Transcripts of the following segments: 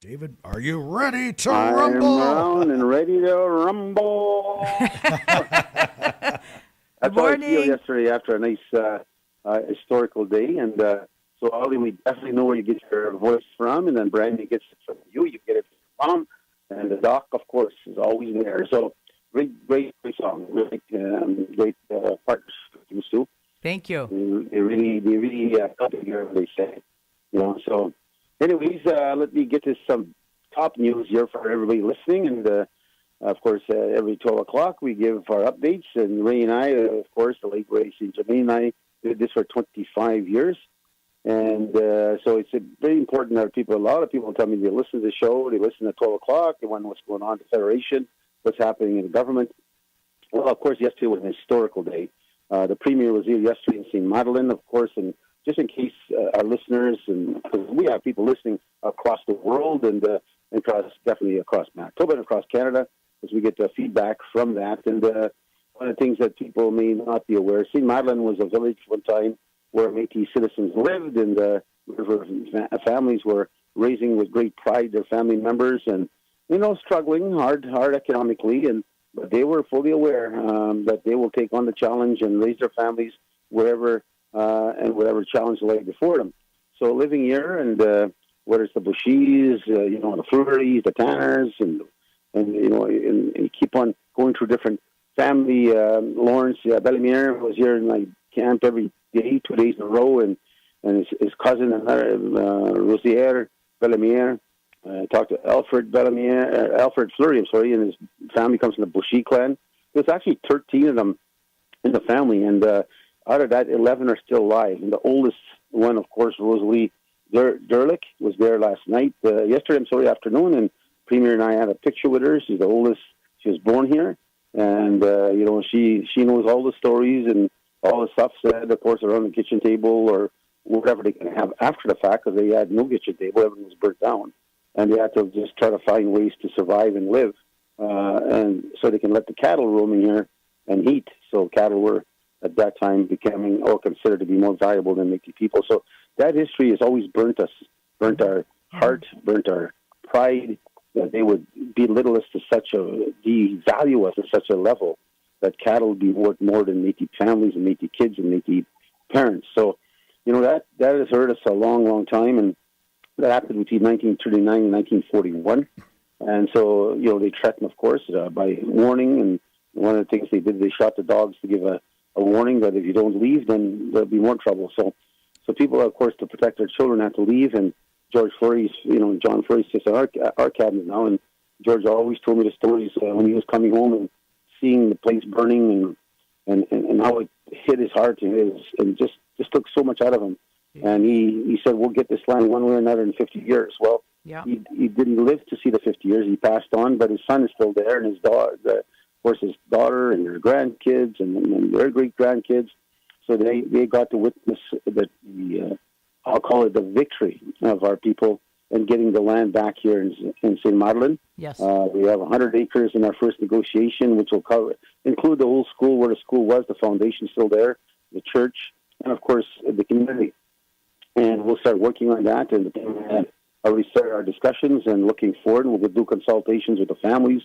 David, are you ready to I'm rumble? around and ready to rumble. Good That's how I feel morning. yesterday after a nice historical day. And so, Ollie, we definitely know where you get your voice from. And then Brandy gets it from you. You get it from your mom. And the doc, of course, is always there. So great song. Really great partnership with you, Stu. Thank you. They really help you hear what they say. So anyways, let me get to some top news here for everybody listening. And, of course, every 12 o'clock we give our updates. And Ray and I, of course, the late Ray St. Germain and I did this for 25 years. And so it's very important that a lot of people tell me they listen to the show, they listen at 12 o'clock, they wonder what's going on in the Federation, what's happening in the government. Well, of course, yesterday was an historical day. The Premier was here yesterday in St. Madeleine, of course, and just in case our listeners, and because we have people listening across the world and definitely across Manitoba and across Canada, as we get feedback from that. And one of the things that people may not be aware, St. Madeleine was a village one time where Métis citizens lived, and families were raising with great pride their family members, and struggling hard economically, but they were fully aware that they will take on the challenge and raise their families wherever and whatever challenge lay before them. So living here, and whether it's the Bushies, the Fleuries, the Tanners, and keep on going through different family. Lawrence Bellemere was here in my camp every day, 2 days in a row, and his cousin, Rosier Bellemere. Talked to Alfred Fleury, and his family comes from the Bushy clan. There's actually 13 of them in the family, and out of that, 11 are still alive. And the oldest one, of course, Rosalie Derlick, was there last night, yesterday afternoon, and Premier and I had a picture with her. She's the oldest. She was born here, and she knows all the stories and all the stuff said, of course, around the kitchen table or whatever they can have after the fact, because they had no kitchen table. Everything was burnt down. And they had to just try to find ways to survive and live. And so they can let the cattle roam in here and eat. So cattle were, at that time, becoming or considered to be more valuable than Métis people. So that history has always burnt our heart, burnt our pride, that they would belittle us to devalue us to such a level that cattle would be worth more than Métis families and Métis kids and Métis parents. So, that has hurt us a long, long time. And that happened between 1939 and 1941. And so, they threatened, of course, by warning. And one of the things they did, they shot the dogs to give a warning that if you don't leave, then there'll be more trouble. So people, of course, to protect their children, had to leave. And George Fleury's, John Fleury sits in our cabinet now. And George always told me the stories when he was coming home and seeing the place burning and how it hit his heart and just took so much out of him. And he said, we'll get this land one way or another in 50 years. Well, Yeah. he didn't live to see the 50 years. He passed on, but his son is still there, and his daughter and their grandkids and their great-grandkids. So they got to witness I'll call it the victory of our people in getting the land back here in St. Madeleine. Yes. We have 100 acres in our first negotiation, which will include the whole school, where the school was, the foundation still there, the church, and, of course, the community. And we'll start working on that, and already started our discussions and looking forward. We'll do consultations with the families.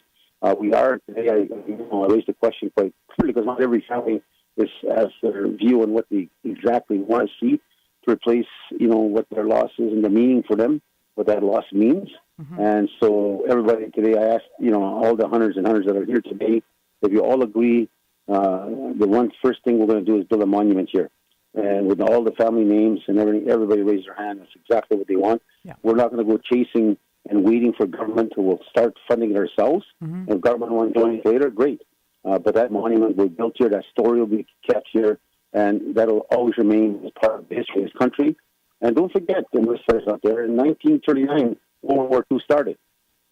We are today. I raised the question quite clearly because not every family has their view on what they exactly want to see to replace, what their loss is and the meaning for them, what that loss means. Mm-hmm. And so everybody today, I asked, all the hundreds and hundreds that are here today, if you all agree, the one first thing we're going to do is build a monument here. And with all the family names and everybody raised their hand. That's exactly what they want. Yeah. We're not going to go chasing and waiting for government who will start funding it ourselves. Mm-hmm. If government wants to join it later, great. But that monument will be built here. That story will be kept here. And that will always remain as part of the history of this country. And don't forget, the listeners out there, in 1939, World War II started.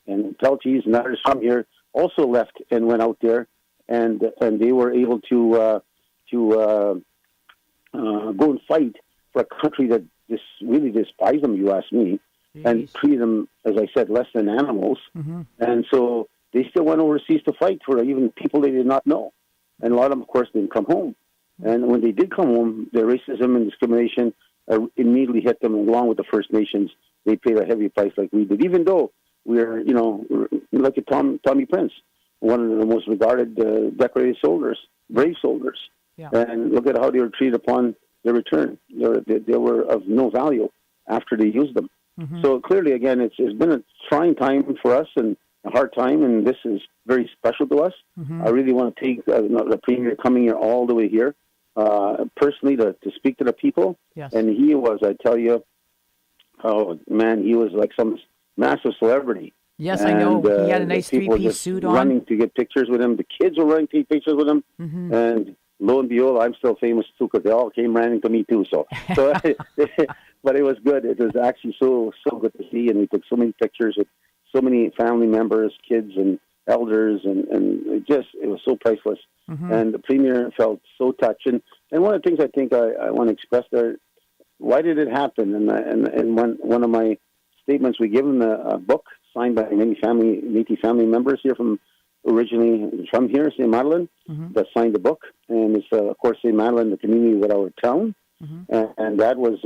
And Peltiers and others from here also left and went out there. And they were able to go and fight for a country that really despised them, you ask me, and treated them, as I said, less than animals. Mm-hmm. And so they still went overseas to fight for even people they did not know. And a lot of them, of course, didn't come home. And when they did come home, their racism and discrimination immediately hit them, along with the First Nations they paid a heavy price like we did, even though we're, like a Tommy Prince, one of the most regarded, decorated soldiers, brave soldiers. Yeah. And look at how they were treated upon their return. They were of no value after they used them. Mm-hmm. So clearly, again, it's been a trying time for us and a hard time, and this is very special to us. Mm-hmm. I really want to take the Premier coming here all the way here, personally, to speak to the people. Yes. And he was, I tell you, oh, man, he was like some massive celebrity. Yes, And, I know. He had a nice people were three-piece just suit on. running to get pictures with him. The kids were running to take pictures with him. Mm-hmm. And lo and behold, I'm still famous too, because they all came running to me too. So but it was good. It was actually so good to see, and we took so many pictures with so many family members, kids, and elders, and it was so priceless. Mm-hmm. And the Premier felt so touched. And one of the things I think I want to express there, why did it happen? And one of my statements, we gave him a book signed by many Métis family members here originally from here, St. Madeleine, Mm-hmm. that signed the book. And it's, of course, St. Madeleine, the community with our town. Mm-hmm. And that was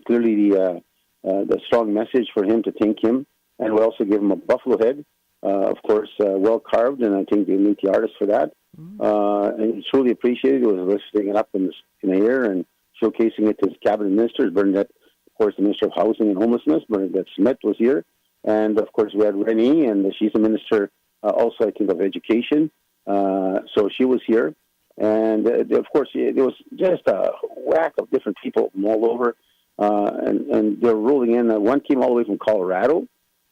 clearly the strong message for him to thank him. And we also give him a buffalo head, of course, well carved, and I think they meet the artist for that. Mm-hmm. And he truly appreciated it. He was lifting it up in the air and showcasing it to his cabinet ministers. Bernadette, of course, the Minister of Housing and Homelessness, Bernadette Smith was here. And, of course, we had Renee, and she's a minister also, I think, of education. So she was here. And, of course, there was just a whack of different people from all over. And they're rolling in. One came all the way from Colorado,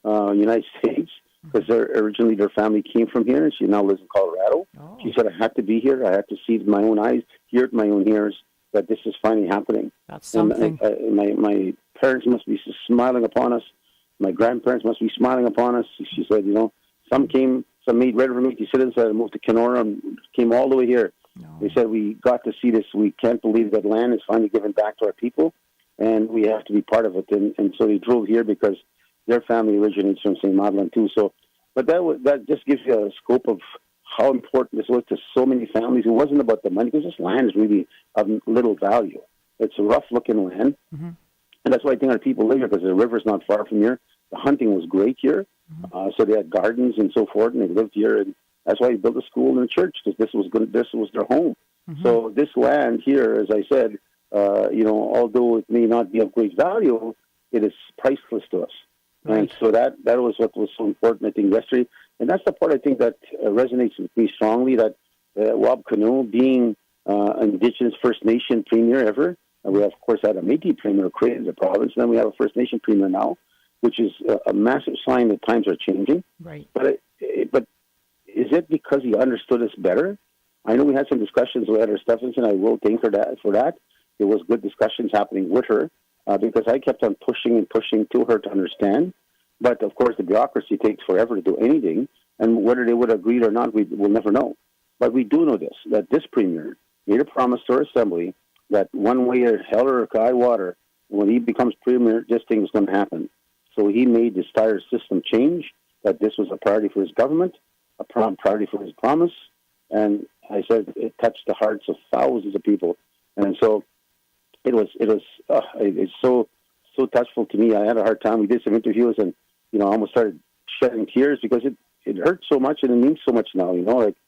United States, because originally their family came from here, and she now lives in Colorado. Oh. She said, I had to be here. I had to see it with my own eyes, hear it with my own ears, that this is finally happening. That's something. And, my parents must be smiling upon us. My grandparents must be smiling upon us. She said, some made ready for Métis citizens that moved to Kenora and came all the way here. No. They said, we got to see this. We can't believe that land is finally given back to our people, and we have to be part of it. And so they drove here because their family originates from St. Madeleine too. So, but that just gives you a scope of how important this was to so many families. It wasn't about the money, because this land is really of little value. It's a rough-looking land, Mm-hmm. and that's why I think our people live here, because the river's not far from here. The hunting was great here, so they had gardens and so forth, and they lived here, and that's why they built a school and a church, because this was their home. Mm-hmm. So this land here, as I said, although it may not be of great value, it is priceless to us. Right. And so that was what was so important, I think, yesterday. And that's the part I think that resonates with me strongly, that Rob Cano, being Indigenous First Nation Premier ever, and we have, of course, had a Métis Premier who created the province, and then we have a First Nation Premier now, which is a massive sign that times are changing. Right. But is it because he understood us better? I know we had some discussions with Heather Stephenson. I will thank her for that. There was good discussions happening with her, because I kept on pushing and pushing to her to understand. But, of course, the bureaucracy takes forever to do anything, and whether they would agree or not, we'll never know. But we do know this, that this Premier made a promise to our Assembly that one way or hell or high water, when he becomes Premier, this thing is going to happen. So he made this entire system change, that this was a priority for his government, a priority for his promise, and I said it touched the hearts of thousands of people. And so it's so touchful to me. I had a hard time. We did some interviews, and I almost started shedding tears, because it hurt so much, and it means so much now.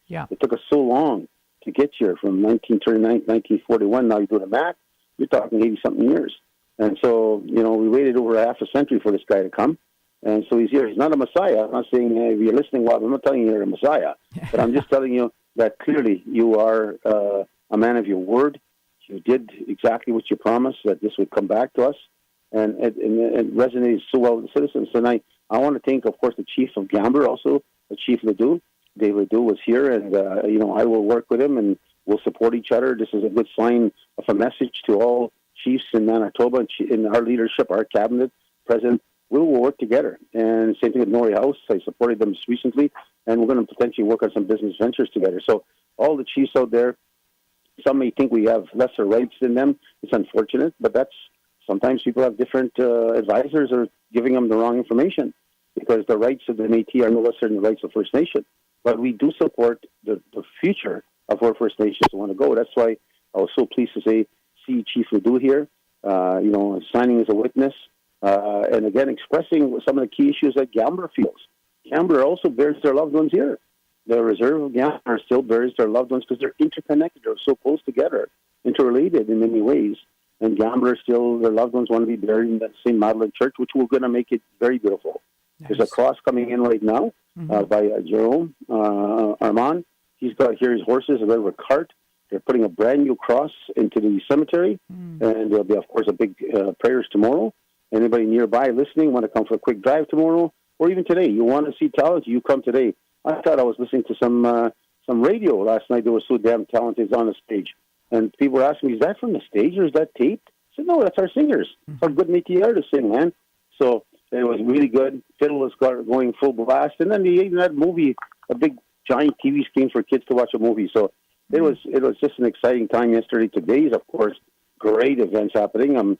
Yeah. It took us so long to get here, from 1939 to 1941. Now you do the math, you're talking 80-something years. And so, we waited over half a century for this guy to come. And so he's here. He's not a Messiah. I'm not saying, if you're listening, well, I'm not telling you you're a Messiah. But I'm just telling you that clearly you are a man of your word. You did exactly what you promised, that this would come back to us. And it resonates so well with the citizens. And I want to thank, of course, the Chief of Gambler, also, the Chief Ledoux. Dave Ledoux was here, and, I will work with him, and we'll support each other. This is a good sign of a message to all chiefs in Manitoba, and in our leadership, our cabinet, president. We will work together. And same thing with Norrie House. I supported them recently, and we're going to potentially work on some business ventures together. So all the chiefs out there, some may think we have lesser rights than them. It's unfortunate, but sometimes people have different advisors or giving them the wrong information, because the rights of the Métis are no lesser than the rights of First Nation. But we do support the future of where First Nations want to go. That's why I was so pleased to see Chief Ledoux here, signing as a witness. and again, expressing some of the key issues that Gambler feels. Gambler also buries their loved ones here. The reserve of Gambler still buries their loved ones because they're interconnected. They're so close together, interrelated in many ways. And Gambler still, their loved ones want to be buried in that St. Madeleine Church, which we're going to make it very beautiful. Nice. There's a cross coming in right now by Jerome Armand. He's got here his horses, a little cart. They're putting a brand new cross into the cemetery, and there'll be, of course, a big prayers tomorrow. Anybody nearby listening, want to come for a quick drive tomorrow, or even today, you want to see talent, you come today. I thought I was listening to some radio last night. They were so damn talented on the stage. And people were asking me, is that from the stage or is that taped? I said, no, that's our singers. Our good Métis artists sing, man. So it was really good. Fiddle was going full blast. And then they even had a movie, a big giant TV screen for kids to watch a movie. So it was just an exciting time yesterday. Today's, of course, great events happening. I'm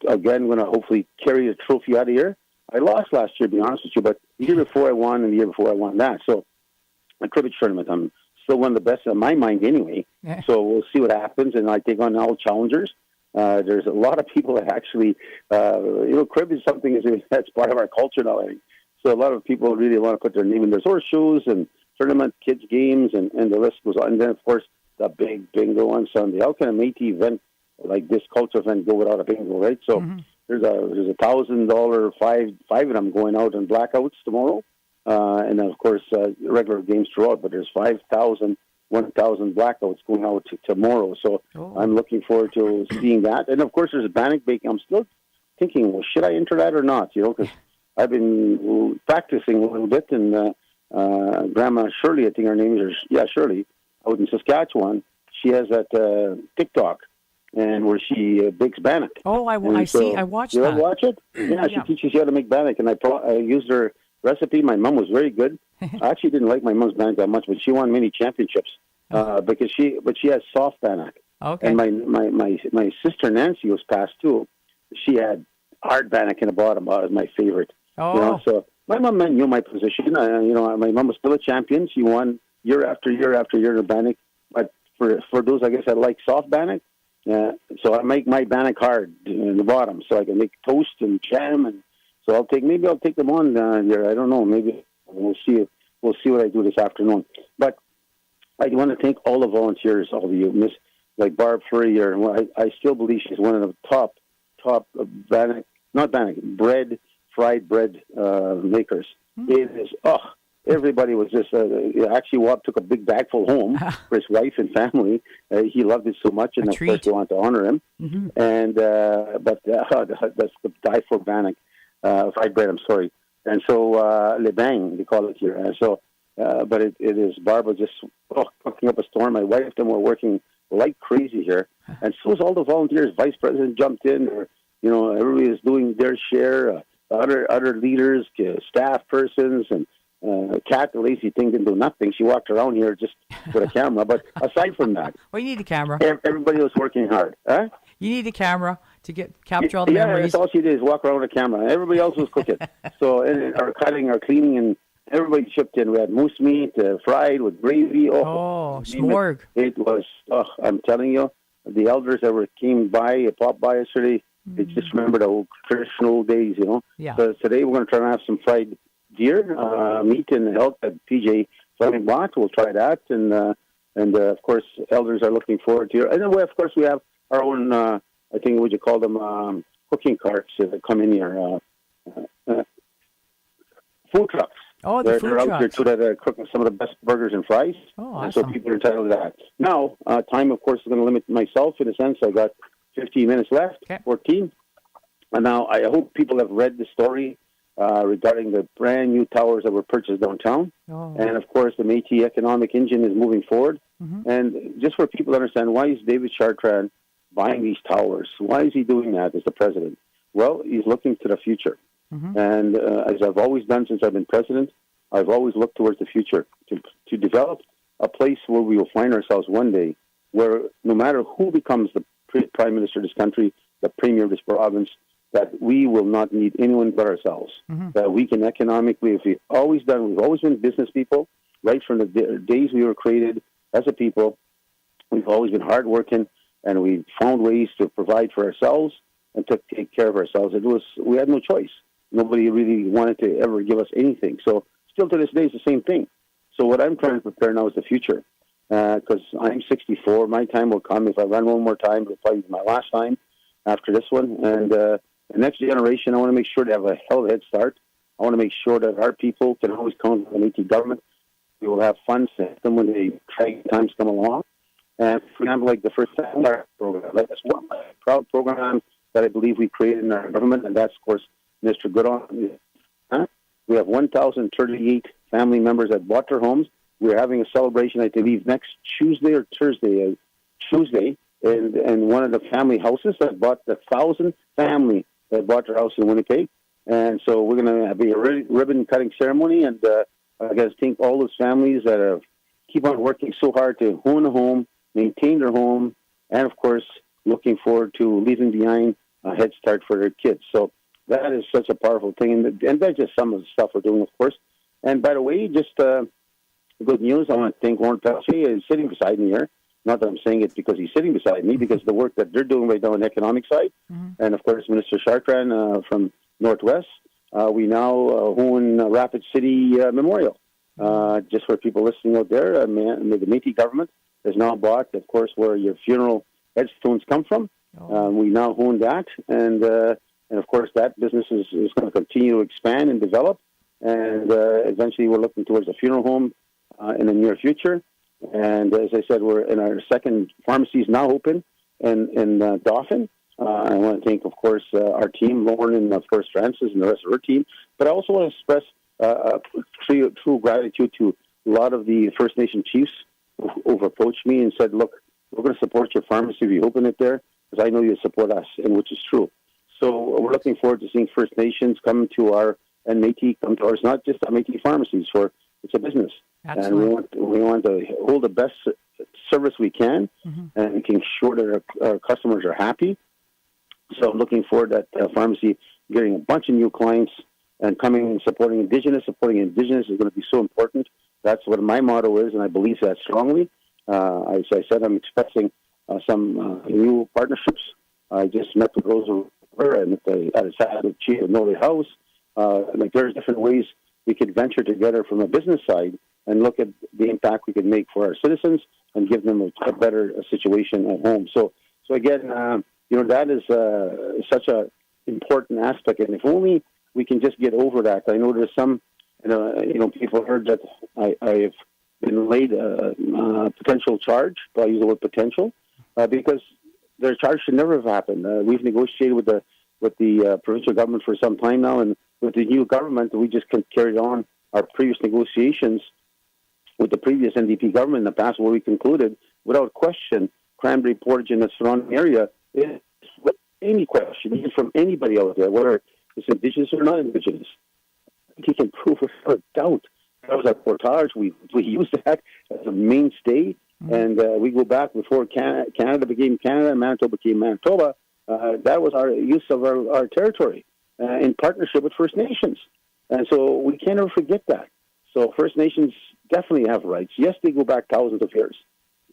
again going to hopefully carry the trophy out of here. I lost last year, to be honest with you, but the year before I won and the year before I won that. So a cribbage tournament, I'm still one of the best in my mind anyway. Yeah. So we'll see what happens, and I take on all challengers. There's a lot of people that actually, crib is something that's part of our culture now, I think. So a lot of people really want to put their name in. There's horseshoes and tournament, kids' games, and the list goes on. And then, of course, the big bingo on Sunday. How can a Métis event like this culture event go without a bingo, right? So there's a $1,000, five of them going out in blackouts tomorrow. And then, of course, regular games throughout, but there's 5,000, 1,000 blackouts going out tomorrow. So I'm looking forward to seeing that. And, of course, there's a bannock baking. I'm still thinking, well, should I enter that or not? Because I've been practicing a little bit. And Grandma Shirley, I think her name is, Shirley, out in Saskatchewan, she has that TikTok. And where she bakes bannock. Oh, I watched that. You ever watch it? Yeah, she teaches you how to make bannock. And I used her recipe. My mom was very good. I actually didn't like my mom's bannock that much, but she won many championships because she has soft bannock. Okay. And my sister Nancy was passed too. She had hard bannock in the bottom. That was my favorite. Oh. So my mom knew my position. My mom was still a champion. She won year after year after year in the bannock. But for those, I guess, that like soft bannock. So I make my bannock hard in the bottom, so I can make toast and jam, and so I'll take them on here. I don't know. Maybe we'll see. We'll see what I do this afternoon. But I want to thank all the volunteers, all of you, Miss like Barb Fleury here. And I still believe she's one of the top fried bread makers. It is everybody was just, actually, Wab took a big bag full home for his wife and family. He loved it so much, and of course, we want to honor him. And, but that's the die for bannock, fried bread, I'm sorry. And so, le bang, they call it here. And so, but it is, Barbara just cooking up a storm. My wife and we're working like crazy here. And so is all the volunteers. Vice President jumped in, or, everybody is doing their share. Other leaders, staff persons, and Kat, the lazy thing, didn't do nothing. She walked around here just with a camera. But aside from that, well, you need a camera. Everybody was working hard. Huh? You need a camera to capture all the memories. That's all she did is walk around with a camera. Everybody else was cooking. So, or cutting or cleaning, and everybody chipped in. We had moose meat, fried with gravy. Smorg. It was, I'm telling you, the elders that popped by yesterday, they just remember the old traditional days, Yeah. So today we're going to try and have some fried deer meat and elk that PJ Fleming bought. We'll try that, and of course, elders are looking forward to it. And then, of course, we have our own. I think would you call them cooking carts that come in here? Food trucks. Oh, they're food out trucks. there too. That are cooking some of the best burgers and fries. Oh, awesome. And so people are entitled to that. Now, time, of course, is going to limit myself in a sense. I got 15 minutes left. Okay. 14. And now I hope people have read the story regarding the brand new towers that were purchased downtown. Oh. And, of course, the Métis economic engine is moving forward. And just for people to understand, why is David Chartrand buying these towers? Why is he doing that as the president? Well, he's looking to the future. And as I've always done since I've been president, I've always looked towards the future to develop a place where we will find ourselves one day where no matter who becomes the prime minister of this country, the premier of this province, that we will not need anyone but ourselves. That we can economically, if we've always been business people, right from the days we were created as a people. We've always been hardworking, and we've found ways to provide for ourselves and to take care of ourselves. We had no choice. Nobody really wanted to ever give us anything. So still to this day, it's the same thing. So what I'm trying to prepare now is the future, because I'm 64. My time will come. If I run one more time, it'll probably be my last time after this one. And the next generation, I want to make sure they have a hell of a head start. I want to make sure that our people can always count on the Métis government. We will have funds to help them when the trying times come along. And for example, like the First Family program, like that's one proud program that I believe we created in our government, and that's, of course, Mr. Goodall. We have 1,038 family members that bought their homes. We're having a celebration, I believe, next Tuesday or Thursday, in one of the family houses that bought the 1,000 family that bought their house in Winnipeg. And so we're going to have a ribbon-cutting ceremony, and I got to thank all those families that have keep on working so hard to own a home, maintain their home, and, of course, looking forward to leaving behind a head start for their kids. So that is such a powerful thing, and that's just some of the stuff we're doing, of course. And by the way, just good news, I want to thank Warren Peltier is sitting beside me here. Not that I'm saying it because he's sitting beside me, because the work that they're doing right now on the economic side, and, of course, Minister Chartrand from Northwest. We now own Rapid City Memorial. Just for people listening out there, the Métis government has now bought, of course, where your funeral headstones come from. We now own that, and of course, that business is going to continue to expand and develop. And eventually, we're looking towards a funeral home in the near future. And as I said, we're in our second pharmacy is now open in Dauphin. I want to thank, of course, our team, Lauren and, of course, Francis and the rest of her team. But I also want to express true gratitude to a lot of the First Nation chiefs who've approached me and said, look, we're going to support your pharmacy if you open it there, because I know you support us, and which is true. So we're looking forward to seeing First Nations come to our, and Métis come to ours, not just our Métis pharmacies, for it's a business. Absolutely. And we want to hold the best service we can, and making sure that our customers are happy. So I'm looking forward to that pharmacy getting a bunch of new clients and coming and supporting Indigenous. Supporting Indigenous is going to be so important. That's what my motto is, and I believe that strongly. As I said, I'm expecting some new partnerships. I just met with Rosa and at a Saturday chief of Norway House. Like there's different ways we could venture together from a business side and look at the impact we could make for our citizens and give them a better situation at home. So again, that is such a important aspect, and if only we can just get over that. I know there's some, people heard that I've been laid a potential charge. I use the word potential because their charge should never have happened. We've negotiated with the provincial government for some time now, and with the new government, we just carried on our previous negotiations with the previous NDP government in the past, where we concluded, without question, Cranberry Portage and the surrounding area is, with any question, even from anybody out there, whether it's Indigenous or not Indigenous, he can prove without doubt. That was our portage. We used that as a mainstay, and we go back before Canada became Canada and Manitoba became Manitoba. That was our use of our territory in partnership with First Nations. And so we can't ever forget that. So First Nations definitely have rights. Yes, they go back thousands of years.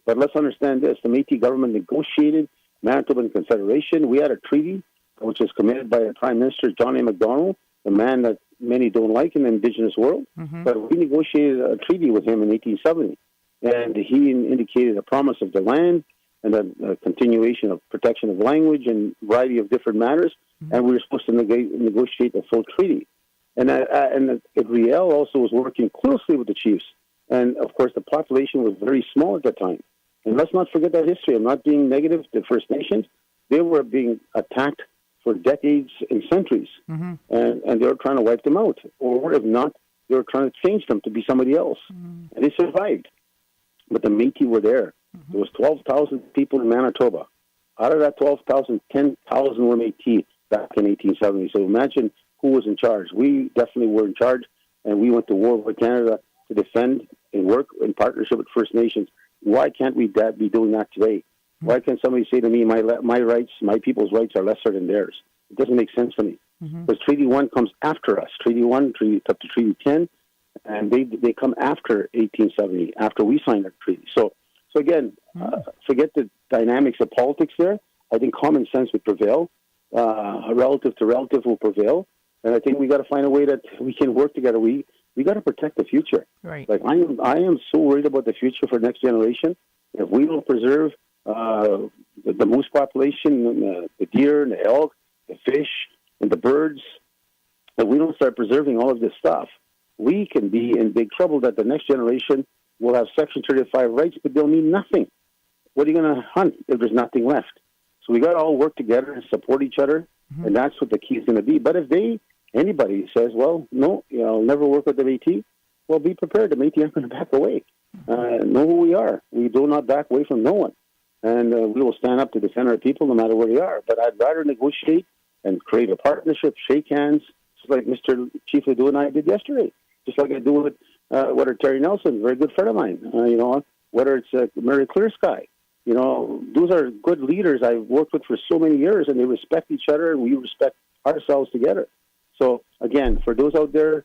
But let's understand this. The Métis government negotiated Manitoban Confederation. We had a treaty which was committed by the Prime Minister, John A. Macdonald, a man that many don't like in the Indigenous world. But we negotiated a treaty with him in 1870. And he indicated a promise of the land and a continuation of protection of language and a variety of different matters. And we were supposed to negotiate a full treaty. And Riel also was working closely with the chiefs. And, of course, the population was very small at that time. And let's not forget that history. I'm not being negative to First Nations. They were being attacked for decades and centuries. And they were trying to wipe them out. Or if not, they were trying to change them to be somebody else. And they survived. But the Métis were there. There was 12,000 people in Manitoba. Out of that 12,000, 10,000 were Métis back in 1870. So imagine who was in charge. We definitely were in charge, and we went to war with Canada to defend and work in partnership with First Nations. Why can't we be doing that today? Why can't somebody say to me, my rights, my people's rights are lesser than theirs? It doesn't make sense to me. Because Treaty 1 comes after us. Treaty 1, up to Treaty 10, and they come after 1870, after we signed our treaty. So again, forget the dynamics of politics there. I think common sense would prevail. relative to relative will prevail. And I think we got to find a way that we can work together. We got to protect the future. Right. Like I am so worried about the future for the next generation. If we don't preserve the moose population, the deer and the elk, the fish and the birds, if we don't start preserving all of this stuff, we can be in big trouble. That the next generation will have Section 35 rights, but they'll mean nothing. What are you going to hunt if there's nothing left? So we got to all work together and support each other, and that's what the key is going to be. But if anybody says, well, no, I'll never work with the Métis, well, be prepared. The Métis aren't going to back away. Know who we are. We do not back away from no one. And we will stand up to defend our people no matter where they are. But I'd rather negotiate and create a partnership, shake hands, just like Mr. Chief Ledoux and I did yesterday. Just like I do with whether Terry Nelson, a very good friend of mine, whether it's Mary Clear Sky. Those are good leaders I've worked with for so many years, and they respect each other, and we respect ourselves together. So, again, for those out there,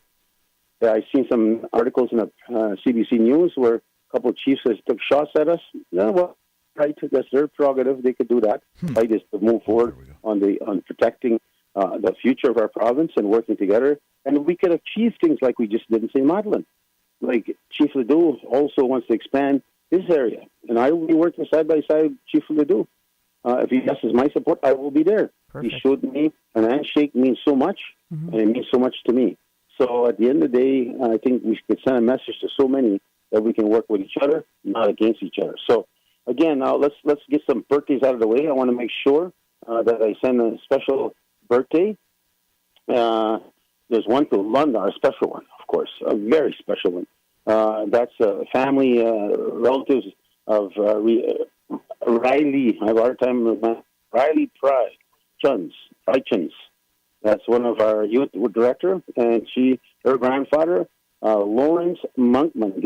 I've seen some articles in the CBC News where a couple of chiefs took shots at us. Yeah, well, right, that's their prerogative. They could do that. Fight is to move forward on protecting the future of our province and working together. And we could achieve things like we just did in St. Madeleine. Like Chief Ledoux also wants to expand his area, and I will be working side by side with Chief Ledoux. If he asks my support, I will be there. Perfect. He showed me an handshake means so much, and it means so much to me. So at the end of the day, I think we could send a message to so many that we can work with each other, not against each other. So again, now let's get some birthdays out of the way. I want to make sure that I send a special birthday. There's one to London, a special one, of course, a very special one. That's family relatives of Riley. I have a hard time with Riley Chun's. That's one of our youth director, and her grandfather, Lawrence Monkman.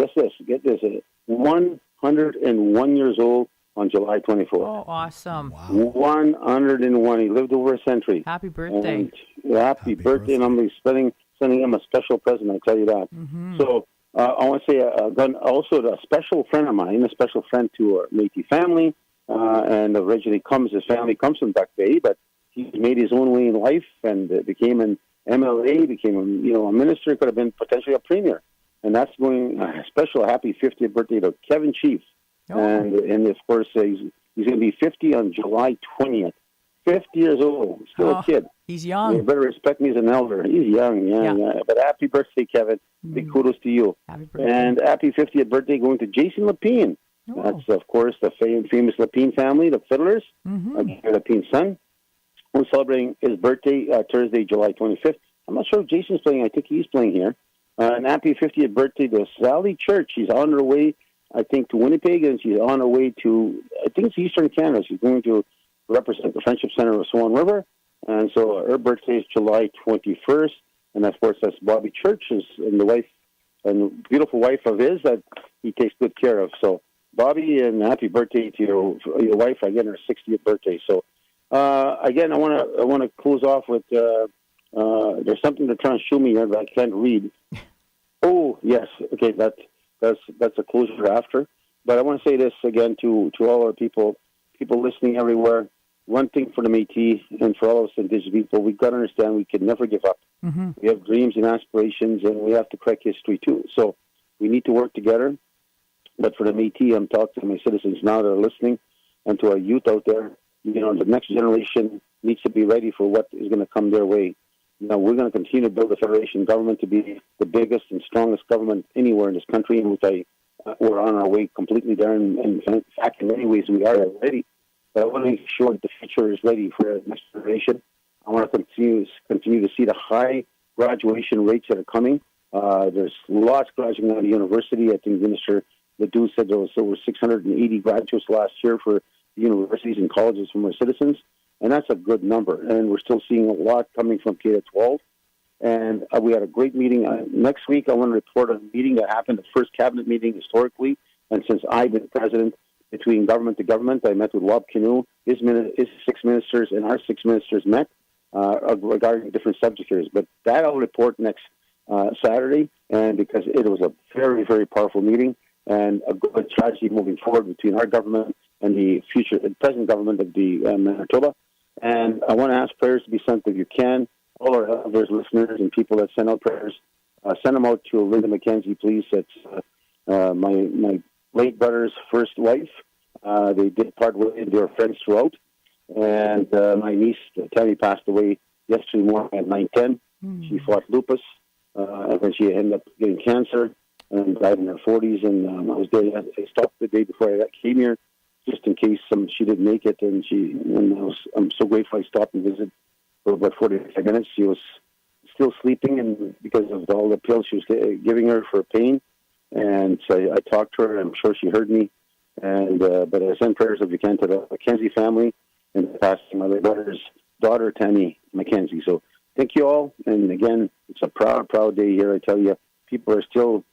Get this, 101 years old on July 24th. Oh, awesome! Wow. 101. He lived over a century. Happy birthday! And happy birthday! And I'm going to be sending him a special present. I tell you that. So. I want to say also a special friend of mine, a special friend to our Métis family, and originally his family comes from Duck Bay, but he made his own way in life and became an MLA, became a minister, could have been potentially a premier, and that's going a special happy 50th birthday to Kevin Chief, and of course he's going to be 50 on July 20th. 50 years old, still a kid. He's young. You better respect me as an elder. He's young, yeah. But happy birthday, Kevin. Big kudos to you. Happy birthday. And happy 50th birthday going to Jason Lapine. Oh. That's, of course, the famous Lapine family, the Fiddlers, Lapine's son, who's celebrating his birthday Thursday, July 25th. I'm not sure if Jason's playing. I think he's playing here. And happy 50th birthday to Sally Church. She's on her way, I think, to Winnipeg, and she's on her way to, I think it's Eastern Canada. She's going to represent the Friendship Center of Swan River, and so her birthday is July 21st, and of course that's Bobby Church, and the wife, and beautiful wife of his that he takes good care of. So Bobby, and happy birthday to your wife again, her 60th birthday. So again, I want to close off with there's something they're trying to show me here that I can't read. Oh yes, okay, that's a closure after. But I want to say this again to all our people listening everywhere. One thing for the Métis and for all of us Indigenous people, we've got to understand we can never give up. We have dreams and aspirations, and we have to correct history too. So we need to work together. But for the Métis, I'm talking to my citizens now that are listening, and to our youth out there, the next generation needs to be ready for what is going to come their way. We're going to continue to build the federation government to be the biggest and strongest government anywhere in this country, and we're on our way completely there. And in fact, in many ways, we are already. But I want to make sure that the future is ready for the next generation. I want to continue to see the high graduation rates that are coming. There's lots graduating out of university. I think Minister Ledoux said there was over 680 graduates last year for universities and colleges from our citizens, and that's a good number. And we're still seeing a lot coming from K-12. And we had a great meeting. Next week, I want to report on a meeting that happened, the first cabinet meeting historically, and since I've been president, between government to government. I met with Wab Kinew, his 6 ministers, and our 6 ministers met regarding different subject areas. But that I'll report next Saturday, and because it was a very, very powerful meeting and a good strategy moving forward between our government and the present government of the Manitoba. And I want to ask prayers to be sent if you can. All our elders, listeners, and people that send out prayers, send them out to Linda McKenzie, please. That's my late brother's first wife. They did part ways. They were friends throughout. And my niece, Tammy, passed away yesterday morning at 9:10. She fought lupus, and then she ended up getting cancer and died in her 40s. And I was there. I stopped the day before I came here, just in case she didn't make it. And I'm so grateful I stopped and visited for about 45 minutes. She was still sleeping, and because of all the pills she was giving her for pain. And so I talked to her. I'm sure she heard me. And but I send prayers if you can to the McKenzie family and passing my brother's daughter, Tammy McKenzie. So thank you all. And again, it's a proud, proud day here. I tell you, people are still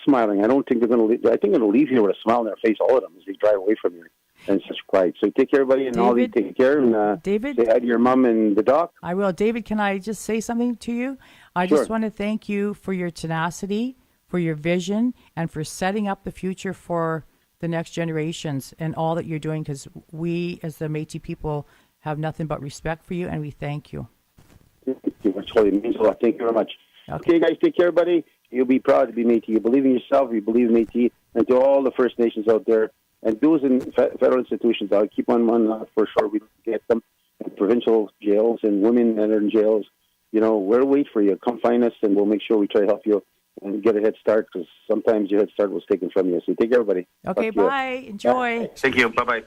smiling. I don't think they're going to leave. I think they're going to leave here with a smile on their face, all of them, as they drive away from here. And such quiet. So take care, everybody, and all of you take care. And David, say hi to your mom and the doc. I will. David, can I just say something to you? I Sure. just want to thank you for your tenacity, for your vision, and for setting up the future for the next generations and all that you're doing, because we, as the Métis people, have nothing but respect for you, and we thank you. Thank you. It means a lot. Thank you very much. Okay, guys, take care, everybody. You'll be proud to be Métis. You believe in yourself. You believe in Métis. And to all the First Nations out there, and those in federal institutions, I'll keep on for sure. We get them in provincial jails and women that are in jails. You know, we'll wait for you. Come find us, and we'll make sure we try to help you and get a head start, because sometimes your head start was taken from you. So take care, everybody. Okay, bye. Enjoy. Thank you. Bye-bye.